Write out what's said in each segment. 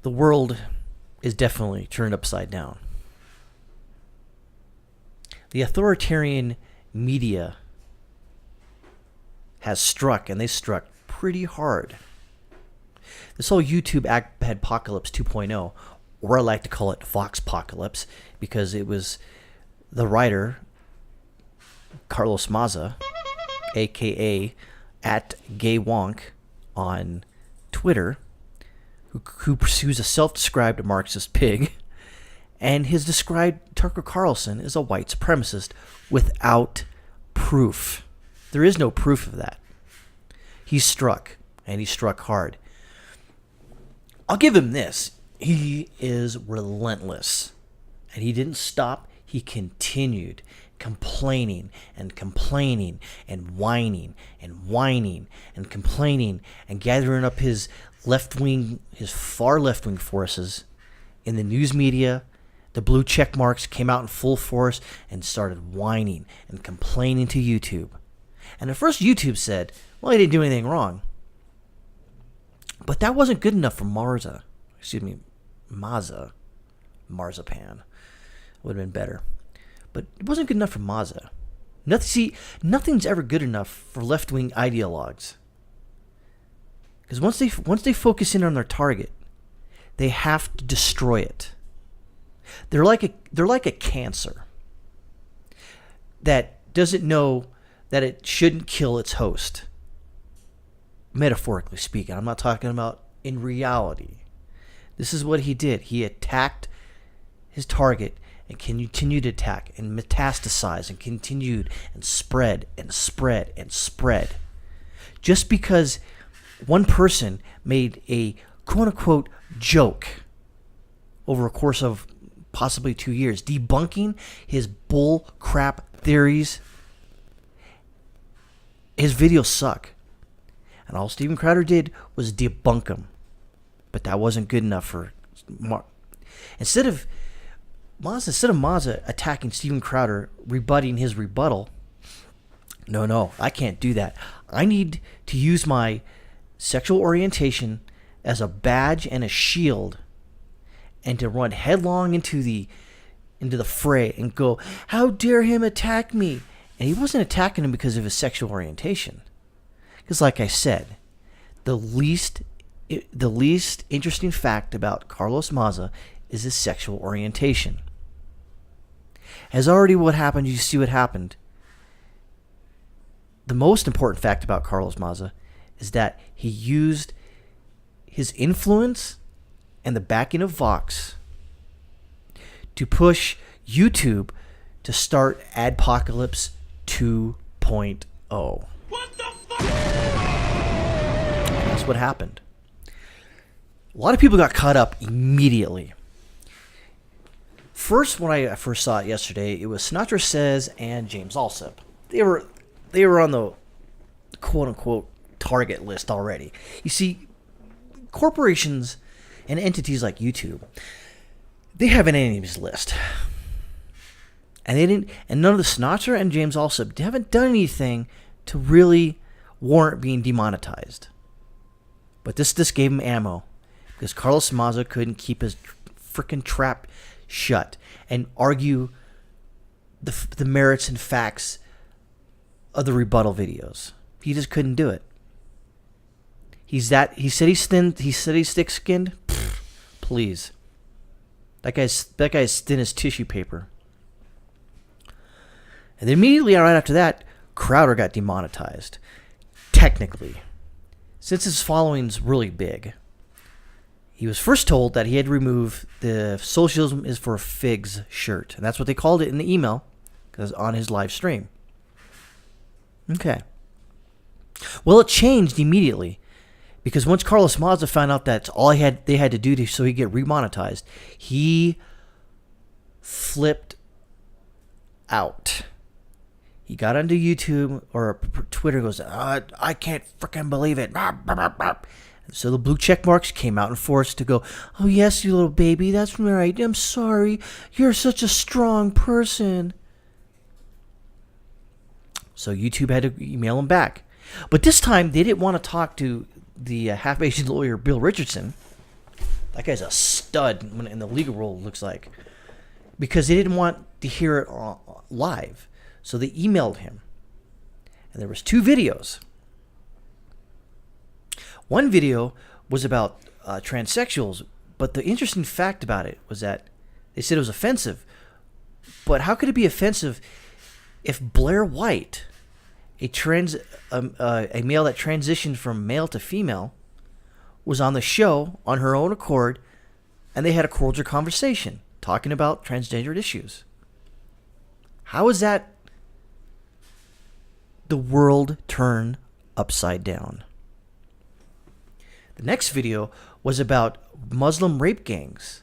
the world is definitely turned upside down. The authoritarian media has struck, and they struck pretty hard. This whole YouTube Apocalypse 2.0, or I like to call it Voxpocalypse, because it was the writer, Carlos Maza, a.k.a. @GayWonk on Twitter, who pursues a self-described Marxist pig, and has described Tucker Carlson as a white supremacist without proof. There is no proof of that. He struck, and he struck hard. I'll give him this. He is relentless. And he didn't stop. He continued complaining and complaining and whining and whining and complaining and gathering up his far left-wing forces in the news media. The blue check marks came out in full force and started whining and complaining to YouTube. And at first YouTube said, well, he didn't do anything wrong. But that wasn't good enough for Maza. Marzipan. Would have been better. But it wasn't good enough for Maza. Nothing's ever good enough for left-wing ideologues. Because once they focus in on their target, they have to destroy it. They're like a cancer that doesn't know that it shouldn't kill its host. Metaphorically speaking, I'm not talking about in reality. This is what he did. He attacked his target and continued to attack and metastasize and continued and spread and spread and spread. Just because one person made a quote-unquote joke over a course of possibly 2 years, debunking his bull crap theories, his videos suck. And all Steven Crowder did was debunk him. But that wasn't good enough for Instead of Maza attacking Steven Crowder, rebutting his rebuttal, no, I can't do that. I need to use my sexual orientation as a badge and a shield and to run headlong into the fray and go, how dare him attack me? And he wasn't attacking him because of his sexual orientation. Because like I said, the least interesting fact about Carlos Maza is his sexual orientation. As already what happened, you see what happened. The most important fact about Carlos Maza is that he used his influence and the backing of Vox to push YouTube to start Adpocalypse 2.0. What the fuck? That's what happened. A lot of people got caught up immediately. First, when I first saw it yesterday, it was Sinatra Says and James Alsop. They were on the quote-unquote target list already. You see, corporations and entities like YouTube, they have an enemies list. And none of the Sinatra and James Alsop, they haven't done anything to really warrant being demonetized. But this gave him ammo. Because Carlos Maza couldn't keep his freaking trap shut and argue the merits and facts of the rebuttal videos. He just couldn't do it. He said he's thin. He said he's thick-skinned. Please, that guy's thin as tissue paper. And then immediately right after that, Crowder got demonetized. Technically, since his following's really big. He was first told that he had to remove the socialism is for figs shirt. And that's what they called it in the email, because on his live stream. Okay. Well, it changed immediately. Because once Carlos Maza found out that's all they had to do so he could get remonetized, he flipped out. He got onto YouTube or Twitter and goes, I can't freaking believe it. So the blue check marks came out in force to go, oh, yes, you little baby, that's right. I'm sorry. You're such a strong person. So YouTube had to email him back. But this time, they didn't want to talk to the half-Asian lawyer, Bill Richardson. That guy's a stud in the legal world, looks like. Because they didn't want to hear it live. So they emailed him. And there was 2 videos. One video was about transsexuals, but the interesting fact about it was that they said it was offensive. But how could it be offensive if Blair White, a male that transitioned from male to female, was on the show on her own accord, and they had a cordial conversation talking about transgender issues? How is that the world turned upside down? The next video was about Muslim rape gangs.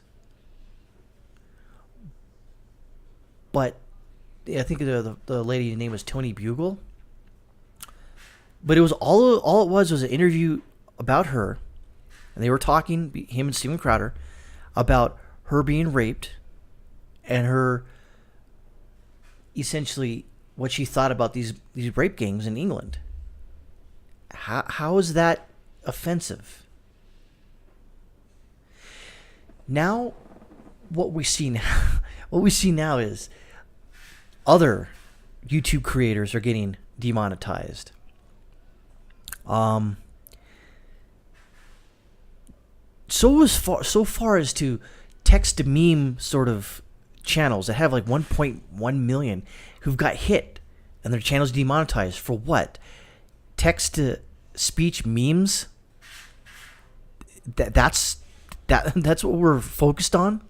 But I think the lady's name was Tony Bugle. But it was all it was an interview about her. And they were talking, him and Steven Crowder, about her being raped and her, essentially, what she thought about these rape gangs in England. How is that offensive? Now, what we see now is other YouTube creators are getting demonetized. So far as to text to meme sort of channels that have like 1.1 million who've got hit and their channels demonetized for what? Text to speech memes? That's what we're focused on?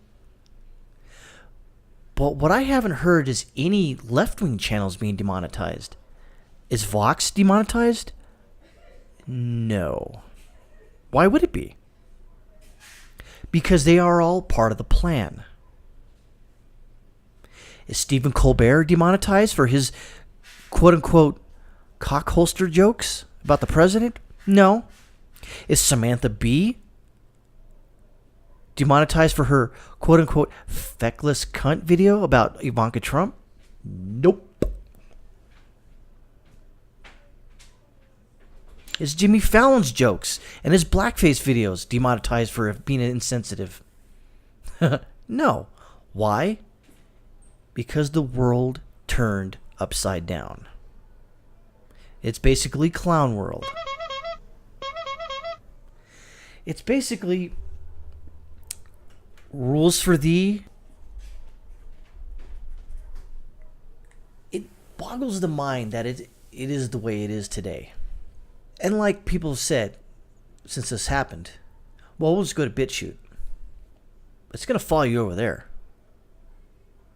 But what I haven't heard is any left-wing channels being demonetized. Is Vox demonetized? No. Why would it be? Because they are all part of the plan. Is Stephen Colbert demonetized for his quote-unquote cock-holster jokes about the president? No. Is Samantha Bee demonetized for her quote-unquote feckless cunt video about Ivanka Trump? Nope. Is Jimmy Fallon's jokes and his blackface videos demonetized for being insensitive? No. Why? Because the world turned upside down. It's basically clown world. It's basically rules for thee. It boggles the mind that it is the way it is today. And like people have said since this happened, well, we'll just go to BitChute. It's going to follow you over there.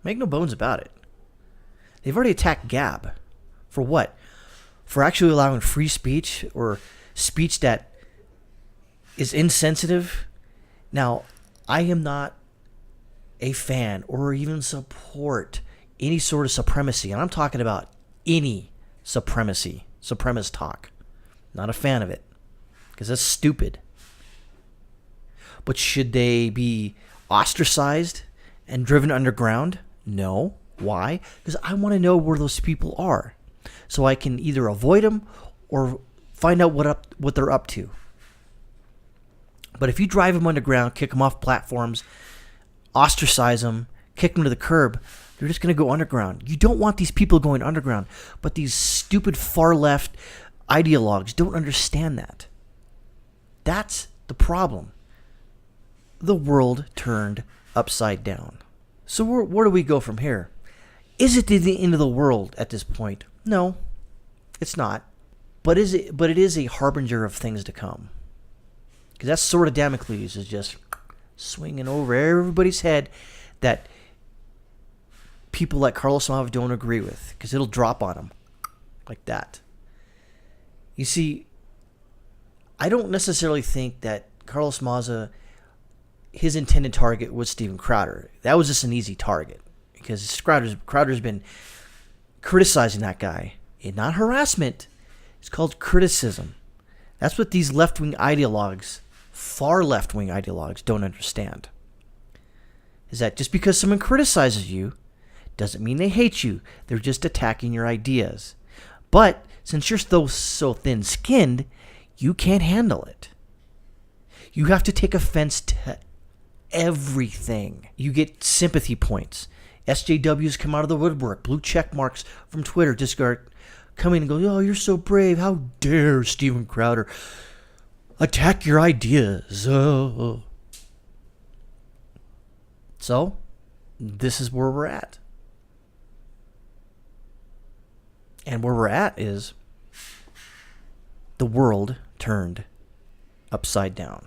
Make no bones about it. They've already attacked Gab. For what? For actually allowing free speech or speech that is insensitive. Now, I am not a fan or even support any sort of supremacy. And I'm talking about any supremacy, supremacist talk. Not a fan of it. Because that's stupid. But should they be ostracized and driven underground? No. Why? Because I want to know where those people are. So I can either avoid them or find out what they're up to. But if you drive them underground, kick them off platforms, ostracize them, kick them to the curb, they're just going to go underground. You don't want these people going underground. But these stupid far left ideologues don't understand that. That's the problem. The world turned upside down. So where do we go from here? Is it the end of the world at this point? No, it's not. But it is a harbinger of things to come. Because that sword of Damocles is just swinging over everybody's head that people like Carlos Mava don't agree with. Because it'll drop on them like that. You see, I don't necessarily think that Carlos Maza, his intended target was Steven Crowder. That was just an easy target because Crowder's been criticizing that guy. And not harassment. It's called criticism. That's what these left-wing ideologues, far left-wing ideologues, don't understand. Is that just because someone criticizes you doesn't mean they hate you. They're just attacking your ideas. But since you're so thin-skinned, you can't handle it. You have to take offense to everything. You get sympathy points. SJWs come out of the woodwork. Blue check marks from Twitter just start coming and go, oh, you're so brave. How dare Steven Crowder attack your ideas. Oh. So, this is where we're at. And where we're at is the world turned upside down.